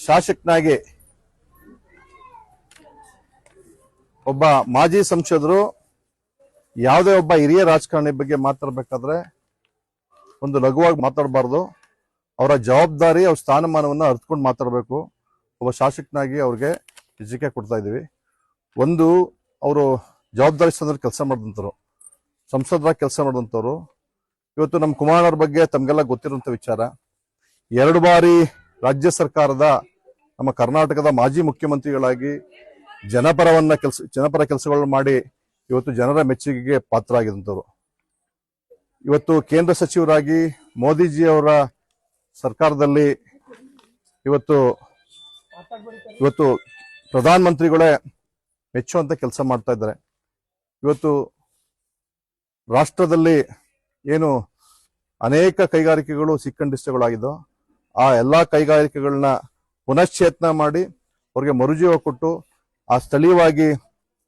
ಶಾಸಕನಾಗಿ ಒಬ್ಬ ಮಾಜಿ ಸಂಸದರು ಯಾವುದೇ ಒಬ್ಬ ಹಿರಿಯ ರಾಜಕಾರಣಿ ಬಗ್ಗೆ ಮಾತಾಡಬೇಕಾದ್ರೆ ಒಂದು ಲಘುವಾಗಿ ಮಾತಾಡಬಾರ್ದು. ಅವರ ಜವಾಬ್ದಾರಿ, ಅವ್ರ ಸ್ಥಾನಮಾನವನ್ನು ಅರ್ಥಕೊಂಡು ಮಾತಾಡಬೇಕು. ಒಬ್ಬ ಶಾಸಕನಾಗಿ ಅವ್ರಿಗೆ ಎಚ್ಚರಿಕೆ ಕೊಡ್ತಾ ಇದ್ದೀವಿ. ಒಂದು, ಅವರು ಜವಾಬ್ದಾರಿ ಸ್ಥಾನದಲ್ಲಿ ಕೆಲಸ ಮಾಡಿದಂಥವ್ರು, ಸಂಸದರಾಗಿ ಕೆಲಸ ಮಾಡಿದಂಥವ್ರು. ಇವತ್ತು ನಮ್ಮ ಕುಮಾರವ್ರ ಬಗ್ಗೆ ತಮಗೆಲ್ಲ ಗೊತ್ತಿರುವಂಥ ವಿಚಾರ. 2 ಬಾರಿ ರಾಜ್ಯ ಸರ್ಕಾರದ ನಮ್ಮ ಕರ್ನಾಟಕದ ಮಾಜಿ ಮುಖ್ಯಮಂತ್ರಿಗಳಾಗಿ ಜನಪರ ಕೆಲಸಗಳನ್ನು ಮಾಡಿ ಇವತ್ತು ಜನರ ಮೆಚ್ಚುಗೆಗೆ ಪಾತ್ರರಾಗಿದ್ದಂಥವ್ರು. ಇವತ್ತು ಕೇಂದ್ರ ಸಚಿವರಾಗಿ ಮೋದಿಜಿಯವರ ಸರ್ಕಾರದಲ್ಲಿ ಇವತ್ತು ಪ್ರಧಾನಮಂತ್ರಿಗಳೇ ಮೆಚ್ಚುವಂತ ಕೆಲಸ ಮಾಡ್ತಾ ಇದ್ದಾರೆ. ಇವತ್ತು ರಾಷ್ಟ್ರದಲ್ಲಿ ಏನು ಅನೇಕ ಕೈಗಾರಿಕೆಗಳು ಸಿಕ್ಕಂಡಿಷ್ಟಗಳಾಗಿದ್ದೋ ಆ ಎಲ್ಲಾ ಕೈಗಾರಿಕೆಗಳನ್ನ ಪುನಶ್ಚೇತನ ಮಾಡಿ ಅವ್ರಿಗೆ ಮರುಜೀವ ಕೊಟ್ಟು ಆ ಸ್ಥಳೀಯವಾಗಿ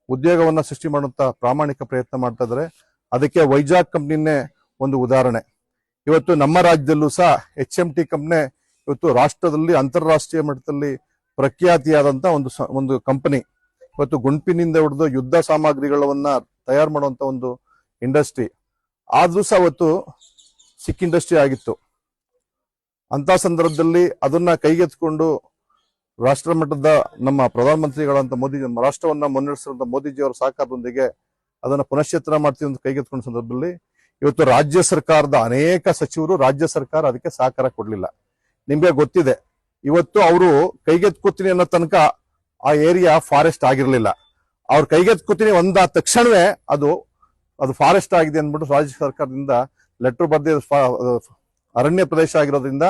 ಉದ್ಯೋಗವನ್ನ ಸೃಷ್ಟಿ ಮಾಡುವಂತ ಪ್ರಾಮಾಣಿಕ ಪ್ರಯತ್ನ ಮಾಡ್ತಾ ಇದ್ದಾರೆ. ಅದಕ್ಕೆ ವೈಜಾಗ್ ಕಂಪ್ನಿನೇ ಒಂದು ಉದಾಹರಣೆ. ಇವತ್ತು ನಮ್ಮ ರಾಜ್ಯದಲ್ಲೂ ಸಹ HMT ಕಂಪ್ನಿ ಇವತ್ತು ರಾಷ್ಟ್ರದಲ್ಲಿ ಅಂತಾರಾಷ್ಟ್ರೀಯ ಮಟ್ಟದಲ್ಲಿ ಪ್ರಖ್ಯಾತಿಯಾದಂತ ಒಂದು ಕಂಪನಿ. ಇವತ್ತು ಗುಂಪಿನಿಂದ ಹಿಡಿದು ಯುದ್ಧ ಸಾಮಗ್ರಿಗಳನ್ನ ತಯಾರು ಮಾಡುವಂತ ಒಂದು ಇಂಡಸ್ಟ್ರಿ. ಆದ್ರೂ ಸಹ ಅವತ್ತು ಸಿಕ್ ಇಂಡಸ್ಟ್ರಿ ಆಗಿತ್ತು. ಅಂತ ಸಂದರ್ಭದಲ್ಲಿ ಅದನ್ನ ಕೈಗೆತ್ತಿಕೊಂಡು ರಾಷ್ಟ್ರ ಮಟ್ಟದ ನಮ್ಮ ಪ್ರಧಾನಮಂತ್ರಿಗಳಂತ ಮೋದಿ, ರಾಷ್ಟ್ರವನ್ನ ಮುನ್ನಡೆಸಿರುವಂತ ಮೋದಿಜಿಯವರ ಸಹಕಾರದೊಂದಿಗೆ ಅದನ್ನ ಪುನಶ್ಚೇತನ ಮಾಡ್ತೀವಿ ಅಂತ ಕೈಗೆತ್ಕೊಂಡ ಸಂದರ್ಭದಲ್ಲಿ ಇವತ್ತು ರಾಜ್ಯ ಸರ್ಕಾರದ ಅನೇಕ ಸಚಿವರು, ರಾಜ್ಯ ಸರ್ಕಾರ ಅದಕ್ಕೆ ಸಹಕಾರ ಕೊಡ್ಲಿಲ್ಲ. ನಿಮ್ಗೆ ಗೊತ್ತಿದೆ, ಇವತ್ತು ಅವರು ಕೈಗೆತ್ಕೋತೀನಿ ಅನ್ನೋ ತನಕ ಆ ಏರಿಯಾ ಫಾರೆಸ್ಟ್ ಆಗಿರ್ಲಿಲ್ಲ. ಅವ್ರು ಕೈಗೆತ್ಕೋತೀನಿ ಒಂದಾದ ತಕ್ಷಣವೇ ಅದು ಫಾರೆಸ್ಟ್ ಆಗಿದೆ ಅಂದ್ಬಿಟ್ಟು ರಾಜ್ಯ ಸರ್ಕಾರದಿಂದ ಲೆಟರ್ ಬರ್ದಿ ಅರಣ್ಯ ಪ್ರದೇಶ ಆಗಿರೋದ್ರಿಂದ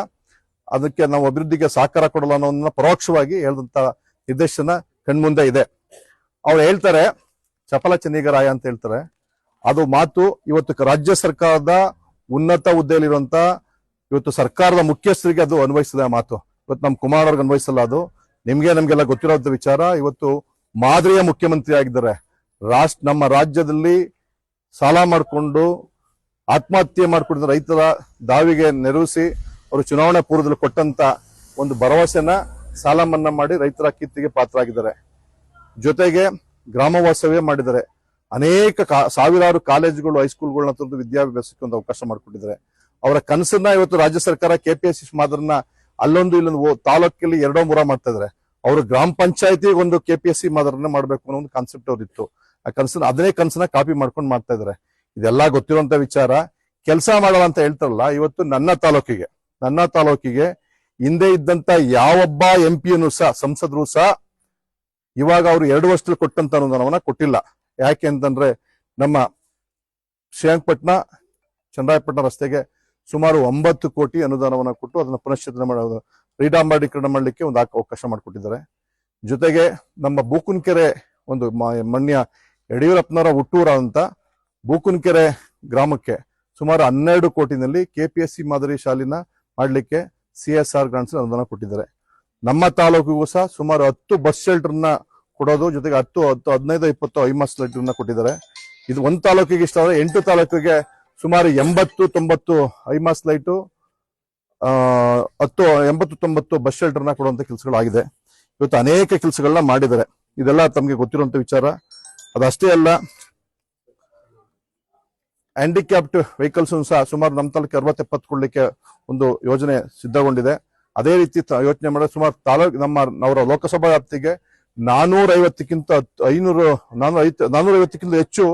ಅದಕ್ಕೆ ನಾವು ಅಭಿವೃದ್ಧಿಗೆ ಸಹಕಾರ ಕೊಡಲ್ಲ ಅನ್ನೋದನ್ನ ಪರೋಕ್ಷವಾಗಿ ಹೇಳಿದಂತ ನಿರ್ದೇಶನ ಕಣ್ಮುಂದೆ ಇದೆ. ಅವ್ರು ಹೇಳ್ತಾರೆ ಚಪಲ ಚೆನ್ನಿಗರಾಯ ಅಂತ ಹೇಳ್ತಾರೆ. ಅದು ಮಾತು ಇವತ್ತು ರಾಜ್ಯ ಸರ್ಕಾರದ ಉನ್ನತ ಹುದ್ದೆಯಲ್ಲಿರುವಂತ ಇವತ್ತು ಸರ್ಕಾರದ ಮುಖ್ಯಸ್ಥರಿಗೆ ಅದು ಅನ್ವಯಿಸಿದ ಮಾತು. ಇವತ್ತು ನಮ್ಮ ಕುಮಾರವ್ರಿಗೆ ಅನ್ವಯಿಸಲ್ಲ. ಅದು ನಮ್ಗೆಲ್ಲ ಗೊತ್ತಿರೋಂಥ ವಿಚಾರ. ಇವತ್ತು ಮಾದರಿಯ ಮುಖ್ಯಮಂತ್ರಿ ಆಗಿದ್ದಾರೆ. ನಮ್ಮ ರಾಜ್ಯದಲ್ಲಿ ಸಾಲ ಮಾಡಿಕೊಂಡು ಆತ್ಮಹತ್ಯೆ ಮಾಡ್ಕೊಂಡಿದ್ದ ರೈತರ ದಾವಿಗೆ ನೆರವಿಸಿ ಅವರು ಚುನಾವಣಾ ಪೂರ್ವದಲ್ಲಿ ಕೊಟ್ಟಂತ ಒಂದು ಭರವಸೆನ ಸಾಲ ಮನ್ನಾ ಮಾಡಿ ರೈತರ ಕೀರ್ತಿಗೆ ಪಾತ್ರರಾಗಿದ್ದಾರೆ. ಜೊತೆಗೆ ಗ್ರಾಮ ವಾಸ್ತವ್ಯ ಮಾಡಿದ್ದಾರೆ. ಅನೇಕ ಸಾವಿರಾರು ಕಾಲೇಜುಗಳು, ಹೈಸ್ಕೂಲ್ಗಳನ್ನ ತಂದು ವಿದ್ಯಾಭ್ಯಾಸಕ್ಕೆ ಒಂದು ಅವಕಾಶ ಮಾಡಿಕೊಟ್ಟಿದ್ದಾರೆ. ಅವರ ಕನಸನ್ನ ಇವತ್ತು ರಾಜ್ಯ ಸರ್ಕಾರ KPSC ಮಾದರಿನ ಅಲ್ಲೊಂದು ಇಲ್ಲೊಂದು ತಾಲೂಕಲ್ಲಿ 2-3 ಮಾಡ್ತಾ ಇದ್ದಾರೆ. ಅವರು ಗ್ರಾಮ ಪಂಚಾಯತಿಗೆ ಒಂದು KPSC ಮಾದರಿನ ಮಾಡ್ಬೇಕು ಅನ್ನೋ ಒಂದು ಕಾನ್ಸೆಪ್ಟ್ ಅವ್ರಿತ್ತು. ಆ ಕನಸನ್ನ ಅದೇ ಕನಸನ್ನ ಕಾಪಿ ಮಾಡ್ಕೊಂಡು ಮಾಡ್ತಾ ಇದ್ದಾರೆ. ಇದೆಲ್ಲ ಗೊತ್ತಿರುವಂತ ವಿಚಾರ. ಕೆಲಸ ಮಾಡಲ್ಲ ಅಂತ ಹೇಳ್ತಾರಲ್ಲ, ಇವತ್ತು ನನ್ನ ತಾಲೂಕಿಗೆ ಹಿಂದೆ ಇದ್ದಂತ ಯಾವೊಬ್ಬ MP ಸಹ, ಸಂಸದರು ಸಹ ಇವಾಗ ಅವರು 2 ವರ್ಷದಲ್ಲಿ ಕೊಟ್ಟಂತ ಅನುದಾನವನ್ನ ಕೊಟ್ಟಿಲ್ಲ. ಯಾಕೆ ಅಂತಂದ್ರೆ ನಮ್ಮ ಶ್ರೀರಂಗಪಟ್ಟಣ ಚನ್ನರಾಯಪಟ್ಟಣ ರಸ್ತೆಗೆ ಸುಮಾರು 9 ಕೋಟಿ ಅನುದಾನವನ್ನ ಕೊಟ್ಟು ಅದನ್ನ ಪುನಶ್ಚೇತನ ಮಾಡೋದು, ರೀಡಾಂಬರೀಕರಣ ಮಾಡಲಿಕ್ಕೆ ಒಂದು ಅವಕಾಶ ಮಾಡಿಕೊಟ್ಟಿದ್ದಾರೆ. ಜೊತೆಗೆ ನಮ್ಮ ಬೂಕುನ್ಕೆರೆ ಒಂದು ಮಾನ್ಯ ಯಡಿಯೂರಪ್ಪನವರ ಹುಟ್ಟೂರ ಅಂತ ಬೂಕುನ್ಕೆರೆ ಗ್ರಾಮಕ್ಕೆ ಸುಮಾರು 12 ಕೋಟಿನಲ್ಲಿ KPSC ಮಾದರಿ ಶಾಲಿನ ಮಾಡ್ಲಿಕ್ಕೆ CSR ಗ್ರಾಂಟ್ಸ್ ಅನುದಾನ ಕೊಟ್ಟಿದ್ದಾರೆ. ನಮ್ಮ ತಾಲೂಕಿಗೂ ಸಹ ಸುಮಾರು 10 ಬಸ್ ಶೆಲ್ಟರ್ನ ಕೊಡೋದು, ಜೊತೆಗೆ 15-20 ಐಮಾಸ್ ಲೈಟ್ನ ಕೊಟ್ಟಿದ್ದಾರೆ. ಇದು ಒಂದು ತಾಲೂಕಿಗೆ ಇಷ್ಟ ಆದ್ರೆ 8 ತಾಲೂಕಿಗೆ ಸುಮಾರು 80-90 ಐಮಾಸ್ ಲೈಟು, 80-90 ಬಸ್ ಶೆಲ್ಟರ್ನ ಕೊಡುವಂತ ಕೆಲಸಗಳಾಗಿದೆ. ಇವತ್ತು ಅನೇಕ ಕೆಲಸಗಳನ್ನ ಮಾಡಿದ್ದಾರೆ. ಇದೆಲ್ಲ ತಮಗೆ ಗೊತ್ತಿರುವಂತ ವಿಚಾರ. ಅದಷ್ಟೇ ಅಲ್ಲ, ಹ್ಯಾಂಡಿಕ್ಯಾಪ್ಟ್ ವೆಹಿಕಲ್ಸ್ ಸಹ ಸುಮಾರು ನಮ್ಮ ತಾಲೂಕಿಗೆ 60-70 ಕೊಡ್ಲಿಕ್ಕೆ ಒಂದು ಯೋಜನೆ ಸಿದ್ಧಗೊಂಡಿದೆ. ಅದೇ ರೀತಿ ಯೋಚನೆ ಮಾಡಿದ್ರೆ ಸುಮಾರು ಅವರ ಲೋಕಸಭಾ ವ್ಯಾಪ್ತಿಗೆ 450ಕ್ಕಿಂತ ಹೆಚ್ಚು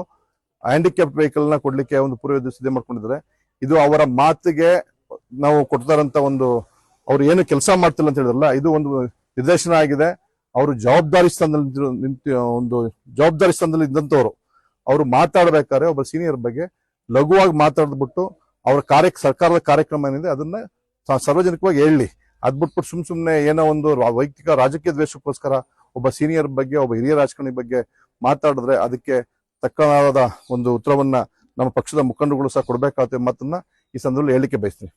ಹ್ಯಾಂಡಿಕ್ಯಾಪ್ಟ್ ವೆಹಿಕಲ್ ನ ಕೊಡ್ಲಿಕ್ಕೆ ಒಂದು ಪೂರ್ವ ಸಿದ್ಧ ಮಾಡ್ಕೊಂಡಿದ್ದಾರೆ. ಇದು ಅವರ ಮಾತಿಗೆ ನಾವು ಕೊಡ್ತಾರಂತ ಒಂದು, ಅವ್ರು ಏನು ಕೆಲಸ ಮಾಡ್ತಿಲ್ಲ ಅಂತ ಹೇಳಿದ್ರಲ್ಲ, ಇದು ಒಂದು ನಿರ್ದೇಶನ ಆಗಿದೆ. ಅವರು ಜವಾಬ್ದಾರಿ ಸ್ಥಾನದಲ್ಲಿ ಇದ್ದಂತವ್ರು. ಅವರು ಮಾತಾಡ್ಬೇಕಾದ್ರೆ ಒಬ್ಬ ಸೀನಿಯರ್ ಬಗ್ಗೆ ಲಘುವಾಗಿ ಮಾತಾಡ್ಬಿಟ್ಟು ಅವರ ಸರ್ಕಾರದ ಕಾರ್ಯಕ್ರಮ ಏನಿದೆ ಅದನ್ನ ಸಾರ್ವಜನಿಕವಾಗಿ ಹೇಳಿ, ಅದ್ಬಿಟ್ಬಿಟ್ಟು ಸುಮ್ನೆ ಏನೋ ಒಂದು ವೈಯಕ್ತಿಕ ರಾಜಕೀಯ ದ್ವೇಷಕ್ಕೋಸ್ಕರ ಒಬ್ಬ ಸೀನಿಯರ್ ಬಗ್ಗೆ, ಒಬ್ಬ ಹಿರಿಯ ರಾಜಕಾರಣಿ ಬಗ್ಗೆ ಮಾತಾಡಿದ್ರೆ ಅದಕ್ಕೆ ತಕ್ಕನಾದ ಒಂದು ಉತ್ತರವನ್ನ ನಮ್ಮ ಪಕ್ಷದ ಮುಖಂಡರುಗಳು ಸಹ ಕೊಡಬೇಕಾಗುತ್ತೆ ಮಾತನ್ನ ಈ ಸಂದರ್ಭದಲ್ಲಿ ಹೇಳಿಕೆ ಬಯಸ್ತೀನಿ.